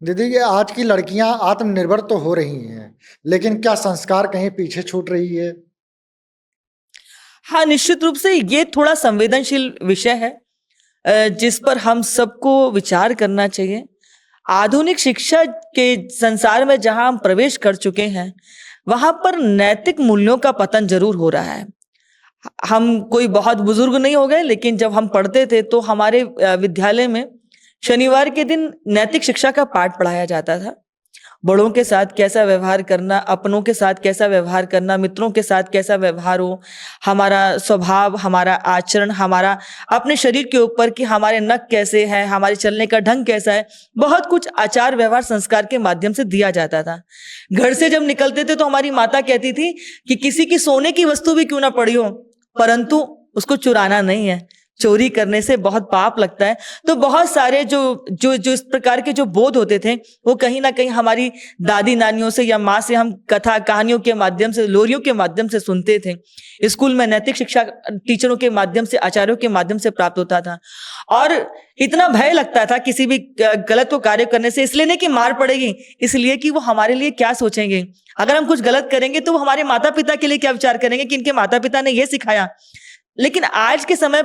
दीदी, ये आज की लड़कियां आत्मनिर्भर तो हो रही हैं, लेकिन क्या संस्कार कहीं पीछे छूट रही है? हाँ, निश्चित रूप से ये थोड़ा संवेदनशील विषय है, जिस पर हम सबको विचार करना चाहिए। आधुनिक शिक्षा के संसार में जहां हम प्रवेश कर चुके हैं, वहां पर नैतिक मूल्यों का पतन जरूर हो रहा है। हम कोई बहुत बुजुर्ग नहीं हो गए, लेकिन जब हम पढ़ते थे तो हमारे विद्यालय में शनिवार के दिन नैतिक शिक्षा का पाठ पढ़ाया जाता था। बड़ों के साथ कैसा व्यवहार करना, अपनों के साथ कैसा व्यवहार करना, मित्रों के साथ कैसा व्यवहार हो, हमारा स्वभाव, हमारा आचरण, हमारा अपने शरीर के ऊपर कि हमारे नख कैसे हैं, हमारे चलने का ढंग कैसा है, बहुत कुछ आचार व्यवहार संस्कार के माध्यम से दिया जाता था। घर से जब निकलते थे तो हमारी माता कहती थी कि किसी की सोने की वस्तु भी क्यों ना पड़ी हो, परंतु उसको चुराना नहीं है, चोरी करने से बहुत पाप लगता है। तो बहुत सारे जो जो जो इस प्रकार के जो बोध होते थे, वो कहीं ना कहीं हमारी दादी नानियों से या माँ से हम कथा कहानियों के माध्यम से, लोरियों के माध्यम से सुनते थे। स्कूल में नैतिक शिक्षा टीचरों के माध्यम से, आचार्यों के माध्यम से प्राप्त होता था। और इतना भय लगता था किसी भी गलत को कार्य करने से, इसलिए नहीं कि मार पड़ेगी, इसलिए कि वो हमारे लिए क्या सोचेंगे। अगर हम कुछ गलत करेंगे तो वो हमारे माता पिता के लिए क्या विचार करेंगे कि इनके माता पिता ने ये सिखाया। लेकिन आज के समय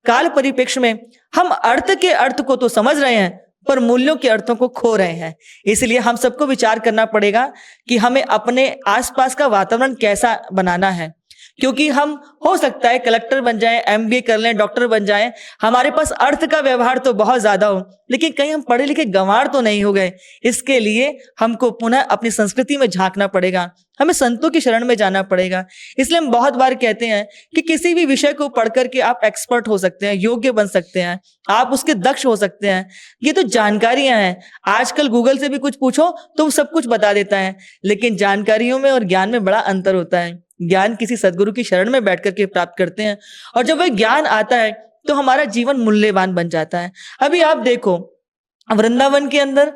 काल परिप्रेक्ष्य में हम अर्थ के अर्थ को तो समझ रहे हैं, पर मूल्यों के अर्थों को खो रहे हैं। इसलिए हम सबको विचार करना पड़ेगा कि हमें अपने आसपास का वातावरण कैसा बनाना है। क्योंकि हम हो सकता है कलेक्टर बन जाएं, एमबीए कर लें, डॉक्टर बन जाएं, हमारे पास अर्थ का व्यवहार तो बहुत ज्यादा हो, लेकिन कहीं हम पढ़े लिखे गंवार तो नहीं हो गए। इसके लिए हमको पुनः अपनी संस्कृति में झांकना पड़ेगा, हमें संतों की शरण में जाना पड़ेगा। इसलिए हम बहुत बार कहते हैं कि किसी भी विषय को पढ़ करके आप एक्सपर्ट हो सकते हैं, योग्य बन सकते हैं, आप उसके दक्ष हो सकते हैं। ये तो जानकारियां हैं। आजकल गूगल से भी कुछ पूछो तो वो सब कुछ बता देता है, लेकिन जानकारियों में और ज्ञान में बड़ा अंतर होता है। ज्ञान किसी सदगुरु की शरण में बैठ करके प्राप्त करते हैं, और जब वह ज्ञान आता है तो हमारा जीवन मूल्यवान बन जाता है। अभी आप देखो, वृंदावन के अंदर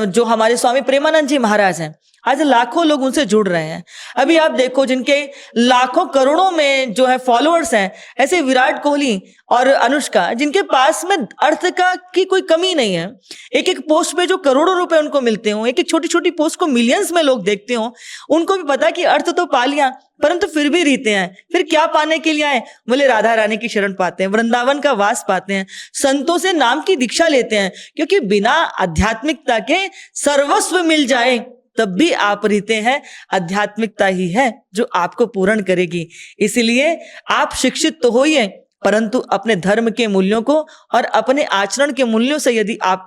जो हमारे स्वामी प्रेमानंद जी महाराज हैं, आज लाखों लोग उनसे जुड़ रहे हैं। अभी आप देखो, जिनके लाखों करोड़ों में जो है फॉलोअर्स हैं, ऐसे विराट कोहली और अनुष्का, जिनके पास में अर्थ का की कोई कमी नहीं है। एक एक पोस्ट पे जो करोड़ों रुपए उनको मिलते हो, एक एक छोटी छोटी पोस्ट को मिलियंस में लोग देखते हो, उनको भी पता कि अर्थ तो पा लिया, परंतु फिर भी रीते हैं। फिर क्या पाने के लिए आए? बोले राधा रानी की शरण पाते हैं, वृंदावन का वास पाते हैं, संतों से नाम की दीक्षा लेते हैं। क्योंकि बिना आध्यात्मिकता के सर्वस्व मिल जाए तब भी आप रीते हैं। आध्यात्मिकता ही है जो आपको पूर्ण करेगी। इसलिए आप शिक्षित तो होइए, परंतु अपने धर्म के मूल्यों को और अपने आचरण के मूल्यों से यदि आप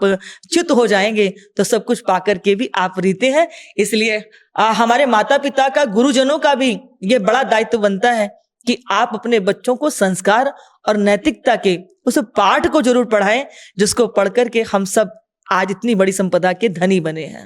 च्युत हो जाएंगे तो सब कुछ पाकर के भी आप रीते हैं। इसलिए हमारे माता पिता का, गुरुजनों का भी ये बड़ा दायित्व बनता है कि आप अपने बच्चों को संस्कार और नैतिकता के उस पाठ को जरूर पढ़ाएं, जिसको पढ़ करके हम सब आज इतनी बड़ी संपदा के धनी बने हैं।